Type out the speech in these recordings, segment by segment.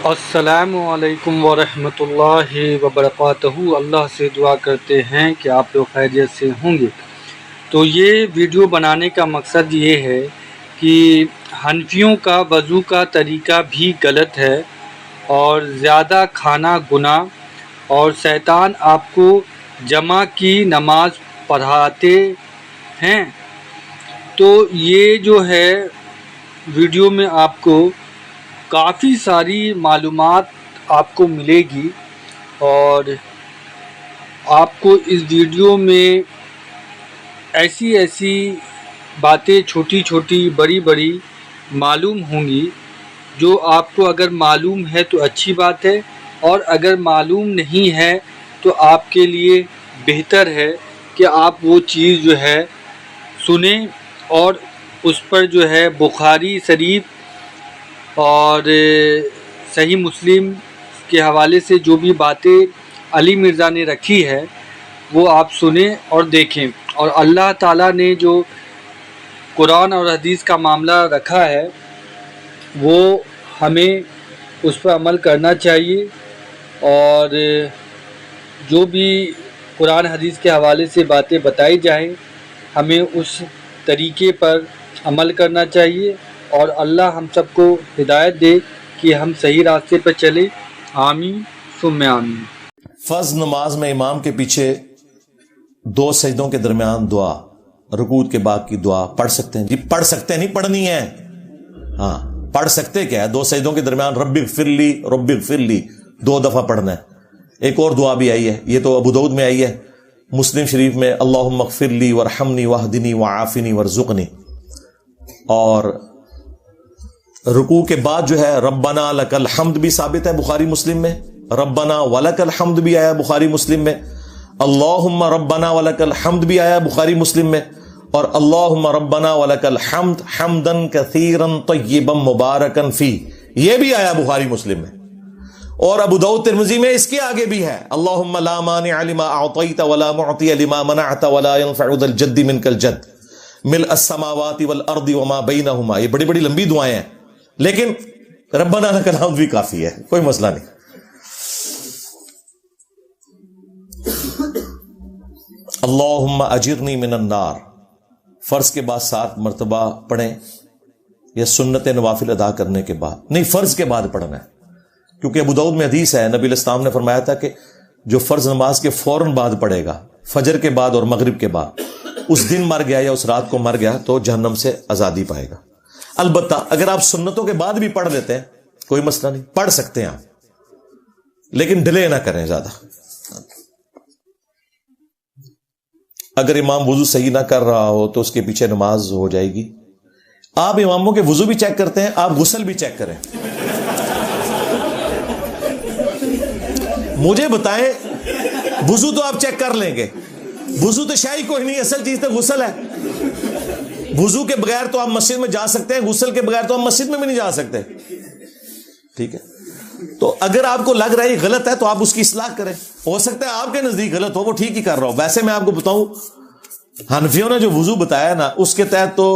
السلام علیکم ورحمۃ اللہ وبرکاتہ۔ اللہ سے دعا کرتے ہیں کہ آپ لوگ خیریت سے ہوں گے۔ تو یہ ویڈیو بنانے کا مقصد یہ ہے کہ حنفیوں کا وضو کا طریقہ بھی غلط ہے اور زیادہ کھانا گناہ، اور شیطان آپ کو جمعہ کی نماز پڑھاتے ہیں۔ تو یہ جو ہے ویڈیو میں آپ کو کافی ساری معلومات آپ کو ملے گی، اور آپ کو اس ویڈیو میں ایسی باتیں چھوٹی چھوٹی بڑی بڑی معلوم ہوں گی، جو آپ کو اگر معلوم ہے تو اچھی بات ہے، اور اگر معلوم نہیں ہے تو آپ کے لیے بہتر ہے کہ آپ وہ چیز جو ہے سنیں، اور اس پر جو ہے بخاری شریف اور صحیح مسلم کے حوالے سے جو بھی باتیں علی مرزا نے رکھی ہے وہ آپ سنیں اور دیکھیں۔ اور اللہ تعالیٰ نے جو قرآن اور حدیث کا معاملہ رکھا ہے وہ ہمیں اس پر عمل کرنا چاہیے، اور جو بھی قرآن حدیث کے حوالے سے باتیں بتائی جائیں ہمیں اس طریقے پر عمل کرنا چاہیے، اور اللہ ہم سب کو ہدایت دے کہ ہم صحیح راستے پر چلیں۔ آمین ثم آمین۔ فرض نماز میں امام کے پیچھے 2 سجدوں کے درمیان دعا، رکوع کے بعد کی دعا پڑھ سکتے ہیں؟ جی پڑھ سکتے ہیں، نہیں پڑھنی ہے۔ ہاں پڑھ سکتے کیا ہے؟ 2 سجدوں کے درمیان رب اغفر لی رب اغفر لی 2 دفعہ پڑھنا ہے۔ ایک اور دعا بھی آئی ہے، یہ تو ابو داؤد میں آئی ہے، مسلم شریف میں اللہم اغفر لی وارحمنی واہدنی وعافنی وارزقنی۔ اور رکوع کے بعد جو ہے ربنا لک الحمد بھی ثابت ہے بخاری مسلم میں، ربنا ولک الحمد بھی آیا بخاری مسلم میں، اللہم ربنا ولک الحمد بھی آیا بخاری مسلم میں، اور اللہم ربنا ولک الحمد حمدا کثیرا طیبا مبارکا فی، یہ بھی آیا بخاری مسلم میں۔ اور ابو داؤد ترمذی میں اس کے آگے بھی ہے، اللہم لا مانع لما اعطیت ولا معطی لما منعت ولا ينفع ذا الجد منک الجد ملء السماوات والارض وما بینہما۔ یہ بڑی بڑی لمبی دعائیں ہیں، لیکن ربنا لک الحمد بھی کافی ہے، کوئی مسئلہ نہیں۔ اللہم اجرنی من النار فرض کے بعد 7 مرتبہ پڑھیں، یا سنت نوافل ادا کرنے کے بعد نہیں، فرض کے بعد پڑھنا ہے، کیونکہ ابو داؤد میں حدیث ہے، نبی علیہ السلام نے فرمایا تھا کہ جو فرض نماز کے فوراً بعد پڑھے گا، فجر کے بعد اور مغرب کے بعد، اس دن مر گیا یا اس رات کو مر گیا تو جہنم سے آزادی پائے گا۔ البتہ اگر آپ سنتوں کے بعد بھی پڑھ لیتے ہیں کوئی مسئلہ نہیں، پڑھ سکتے ہیں آپ، لیکن ڈیلے نہ کریں زیادہ۔ اگر امام وضو صحیح نہ کر رہا ہو تو اس کے پیچھے نماز ہو جائے گی۔ آپ اماموں کے وضو بھی چیک کرتے ہیں، آپ غسل بھی چیک کریں۔ مجھے بتائیں، وضو تو آپ چیک کر لیں گے، وضو تو شاہی کوئی نہیں، اصل چیز تو غسل ہے۔ وضو کے بغیر تو آپ مسجد میں جا سکتے ہیں، غسل کے بغیر تو آپ مسجد میں بھی نہیں جا سکتے، ٹھیک ہے؟ تو اگر آپ کو لگ رہا ہے یہ غلط ہے تو آپ اس کی اصلاح کریں، ہو سکتا ہے آپ کے نزدیک غلط ہو، وہ ٹھیک ہی کر رہا ہو۔ ویسے میں آپ کو بتاؤں، حنفیوں نے جو وضو بتایا نا، اس کے تحت تو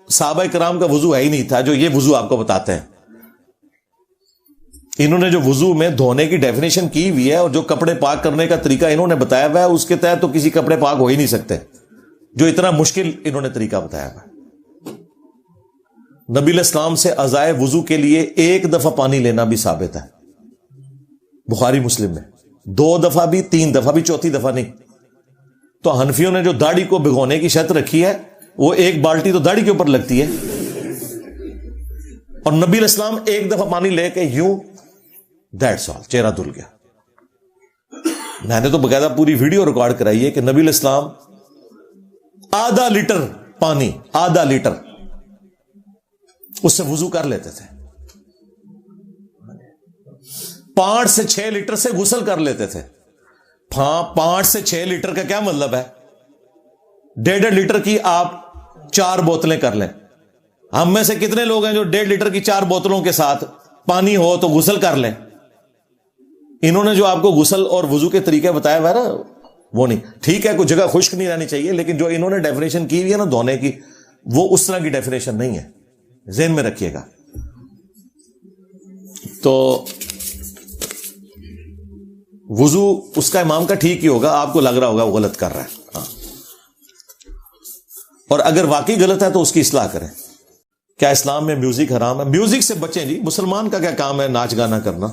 صحابہ کرام کا وضو ہے ہی نہیں تھا جو یہ وضو آپ کو بتاتے ہیں۔ انہوں نے جو وضو میں دھونے کی ڈیفینیشن کی ہوئی ہے اور جو کپڑے پاک کرنے کا طریقہ انہوں نے بتایا ہوا ہے، اس کے تحت تو کسی کپڑے پاک ہو ہی نہیں سکتے، جو اتنا مشکل انہوں نے طریقہ بتایا ہوا ہے۔ نبی علیہ السلام سے ازائے وضو کے لیے 1 دفعہ پانی لینا بھی ثابت ہے بخاری مسلم میں، 2 دفعہ بھی، 3 دفعہ بھی، 4تھی دفعہ نہیں۔ تو حنفیوں نے جو داڑھی کو بھگونے کی شرط رکھی ہے، وہ 1 بالٹی تو داڑھی کے اوپر لگتی ہے، اور نبی علیہ السلام 1 دفعہ پانی لے کے یوں دیٹس آل، چہرہ دھل گیا۔ میں نے تو باقاعدہ پوری ویڈیو ریکارڈ کرائی ہے کہ نبی علیہ السلام آدھا لیٹر پانی، آدھا لیٹر اس سے وضو کر لیتے تھے، 5 سے 6 لیٹر سے غسل کر لیتے تھے۔ 5 سے 6 لیٹر کا کیا مطلب ہے؟ 1.5 لیٹر کی آپ 4 بوتلیں کر لیں۔ ہم میں سے کتنے لوگ ہیں جو 1.5 لیٹر کی 4 بوتلوں کے ساتھ پانی ہو تو غسل کر لیں؟ انہوں نے جو آپ کو غسل اور وضو کے طریقے بتایا ہوا ہے نا، وہ نہیں ٹھیک ہے، کوئی جگہ خشک نہیں رہنی چاہیے، لیکن جو انہوں نے ڈیفینیشن کی ہوئی ہے نا دھونے کی، وہ اس طرح کی ڈیفینیشن نہیں ہے، ذہن میں رکھیے گا۔ تو وضو اس کا امام کا ٹھیک ہی ہوگا, آپ کو لگ رہا ہوگا وہ غلط کر رہا ہے, ہاں. اور اگر واقعی غلط ہے تو اس کی اصلاح کریں. کیا اسلام میں میوزک حرام ہے؟ میوزک سے بچیں جی, مسلمان کا کیا کام ہے ناچ گانا کرنا.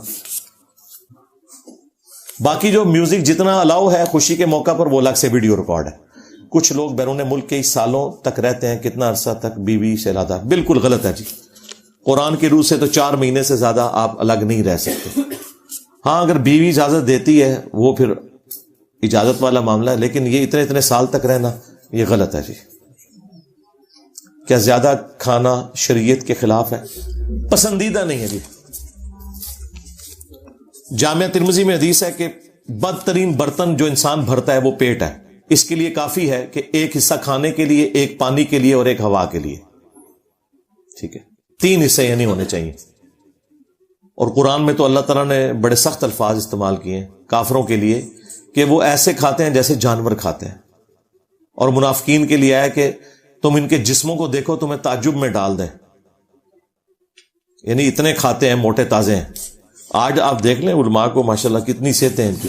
باقی جو میوزک جتنا الاؤ ہے خوشی کے موقع پر وہ الگ سے ویڈیو ریکارڈ ہے. کچھ لوگ بیرون ملک کئی سالوں تک رہتے ہیں, کتنا عرصہ تک بیوی سے علیحدہ, بالکل غلط ہے جی. قرآن کی روح سے تو 4 مہینے سے زیادہ آپ الگ نہیں رہ سکتے. ہاں اگر بیوی اجازت دیتی ہے وہ پھر اجازت والا معاملہ ہے, لیکن یہ اتنے سال تک رہنا یہ غلط ہے جی. کیا زیادہ کھانا شریعت کے خلاف ہے؟ پسندیدہ نہیں ہے جی. جامعہ ترمذی میں حدیث ہے کہ بدترین برتن جو انسان بھرتا ہے وہ پیٹ ہے. اس کے لیے کافی ہے کہ ایک حصہ کھانے کے لیے, ایک پانی کے لیے اور ایک ہوا کے لیے. ٹھیک ہے, 3 حصے نہیں ہونے چاہیے. اور قرآن میں تو اللہ تعالیٰ نے بڑے سخت الفاظ استعمال کیے ہیں کافروں کے لیے کہ وہ ایسے کھاتے ہیں جیسے جانور کھاتے ہیں. اور منافقین کے لیے ہے کہ تم ان کے جسموں کو دیکھو تمہیں تعجب میں ڈال دیں, یعنی اتنے کھاتے ہیں, موٹے تازے ہیں. آج آپ دیکھ لیں علماء کو ماشاءاللہ کتنی صحتیں ہیں ان کی.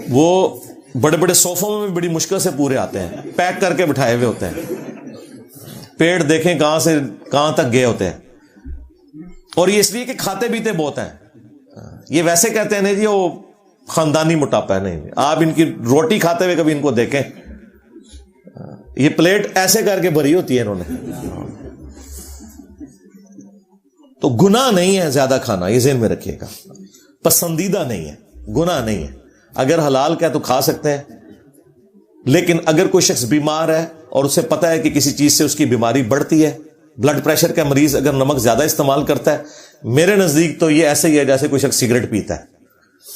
وہ بڑے بڑے صوفوں میں بڑی مشکل سے پورے آتے ہیں, پیک کر کے بٹھائے ہوئے ہوتے ہیں. پیٹ دیکھیں کہاں سے کہاں تک گئے ہوتے ہیں. اور یہ اس لیے کہ کھاتے پیتے بہت ہیں. یہ ویسے کہتے ہیں نہیں جی وہ خاندانی موٹاپا ہے. نہیں, آپ ان کی روٹی کھاتے ہوئے کبھی ان کو دیکھیں, یہ پلیٹ ایسے کر کے بھری ہوتی ہے انہوں نے. تو گناہ نہیں ہے زیادہ کھانا, یہ ذہن میں رکھیے گا. پسندیدہ نہیں ہے, گناہ نہیں ہے. اگر حلال کا تو کھا سکتے ہیں, لیکن اگر کوئی شخص بیمار ہے اور اسے پتا ہے کہ کسی چیز سے اس کی بیماری بڑھتی ہے, بلڈ پریشر کا مریض اگر نمک زیادہ استعمال کرتا ہے, میرے نزدیک تو یہ ایسے ہی ہے جیسے کوئی شخص سگریٹ پیتا ہے.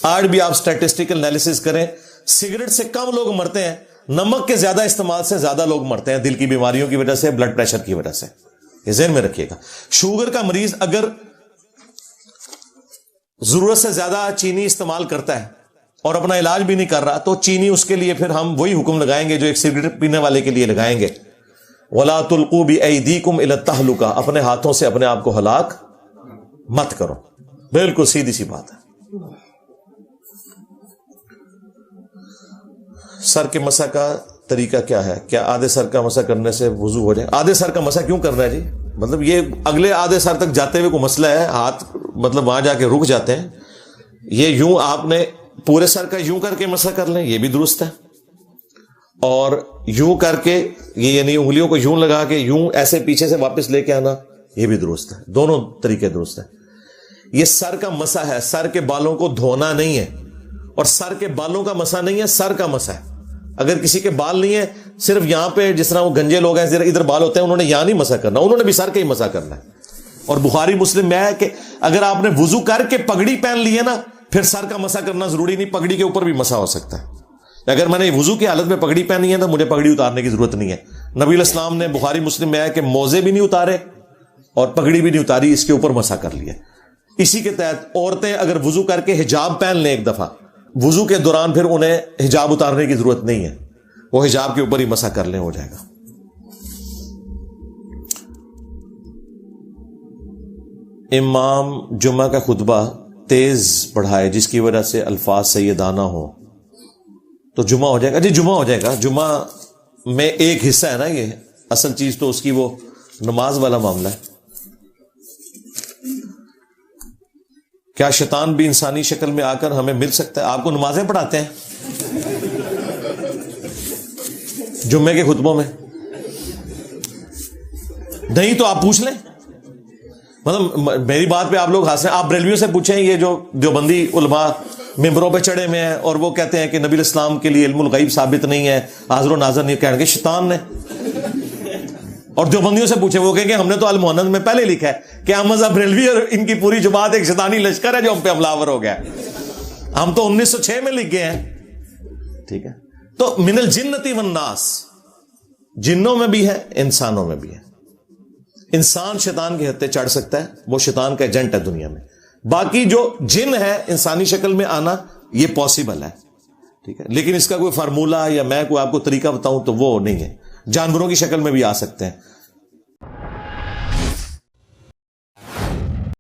آج بھی آپ سٹیٹسٹیکل انالیسس کریں, سگریٹ سے کم لوگ مرتے ہیں, نمک کے زیادہ استعمال سے زیادہ لوگ مرتے ہیں, دل کی بیماریوں کی وجہ سے, بلڈ پریشر کی وجہ سے. یہ ذہن میں رکھیے گا. شوگر کا مریض اگر ضرورت سے زیادہ چینی استعمال کرتا ہے اور اپنا علاج بھی نہیں کر رہا, تو چینی اس کے لیے پھر ہم وہی حکم لگائیں گے جو ایک سگریٹ پینے والے کے لیے لگائیں گے, وَلَا تُلْقُوا بِأَيْدِيكُمْ إِلَى التَّهْلُكَةِ, اپنے ہاتھوں سے اپنے آپ کو ہلاک مت کرو. بالکل سیدھی سی بات ہے. سر کے مسح کا طریقہ کیا ہے؟ کیا آدھے سر کا مسح کرنے سے وضو ہو جائے؟ آدھے سر کا مسح کیوں کرنا ہے جی؟ مطلب یہ اگلے آدھے سر تک جاتے ہوئے کوئی مسئلہ ہے, ہاتھ مطلب وہاں جا کے رک جاتے ہیں. یہ یوں آپ نے پورے سر کا یوں کر کے مسح کر لیں, یہ بھی درست ہے. اور یوں کر کے یہ یعنی انگلیوں کو یوں لگا کے یوں ایسے پیچھے سے واپس لے کے آنا, یہ بھی درست ہے. دونوں طریقے درست ہیں. یہ سر کا مسح ہے, سر کے بالوں کو دھونا نہیں ہے, اور سر کے بالوں کا مسح نہیں ہے, سر کا مسح ہے. اگر کسی کے بال نہیں ہے, صرف یہاں پہ جس طرح وہ گنجے لوگ ہیں ادھر بال ہوتے ہیں, انہوں نے یہاں نہیں مسح کرنا, انہوں نے بھی سر کا ہی مسح کرنا ہے. اور بخاری مسلم میں ہے کہ اگر آپ نے وضو کر کے پگڑی پہن لی ہے نا, پھر سر کا مسح کرنا ضروری نہیں, پگڑی کے اوپر بھی مسح ہو سکتا ہے. اگر میں نے وضو کی حالت میں پگڑی پہنی ہے تو مجھے پگڑی اتارنے کی ضرورت نہیں ہے. نبی علیہ السلام نے بخاری مسلم میں ہے کہ موزے بھی نہیں اتارے اور پگڑی بھی نہیں اتاری, اس کے اوپر مسح کر لیا. اسی کے تحت عورتیں اگر وضو کر کے حجاب پہن لیں ایک دفعہ, وضو کے دوران پھر انہیں حجاب اتارنے کی ضرورت نہیں ہے, وہ حجاب کے اوپر ہی مسح کر لیں, ہو جائے گا. امام جمعہ کا خطبہ تیز پڑھائے جس کی وجہ سے الفاظ سیدانہ ہو تو جمعہ ہو جائے گا؟ جی جمعہ ہو جائے گا. جمعہ میں ایک حصہ ہے نا, یہ اصل چیز تو اس کی وہ نماز والا معاملہ ہے. کیا شیطان بھی انسانی شکل میں آ کر ہمیں مل سکتا ہے؟ آپ کو نمازیں پڑھاتے ہیں جمعے کے خطبوں میں؟ نہیں تو آپ پوچھ لیں. مطلب میری بات پہ آپ لوگ ہنس رہے ہیں, آپ بریلویوں سے پوچھیں, یہ جو دیوبندی علماء ممبروں پہ چڑھے ہوئے ہیں اور وہ کہتے ہیں کہ نبی الاسلام کے لیے علم الغیب ثابت نہیں ہے, حاضر و ناظر نہیں, کہیں گے شیطان نے. اور دیوبندیوں سے پوچھیں, وہ کہیں گے ہم نے تو المحنت میں پہلے لکھا ہے کہ احمد بریلوی اور ان کی پوری جماعت ایک شیطانی لشکر ہے جو ہم پہ حملہ ہو گیا. ہم تو 1906 میں لکھ گئے ہیں. ٹھیک ہے, تو من الجنتی والناس, جنوں میں بھی ہے انسانوں میں بھی ہے. انسان شیطان کے ہتھے چڑھ سکتا ہے, وہ شیطان کا ایجنٹ ہے دنیا میں. باقی جو جن ہے انسانی شکل میں آنا یہ پاسبل ہے. ٹھیک ہے, لیکن اس کا کوئی فارمولہ یا میں کوئی آپ کو طریقہ بتاؤں تو وہ نہیں ہے. جانوروں کی شکل میں بھی آ سکتے ہیں,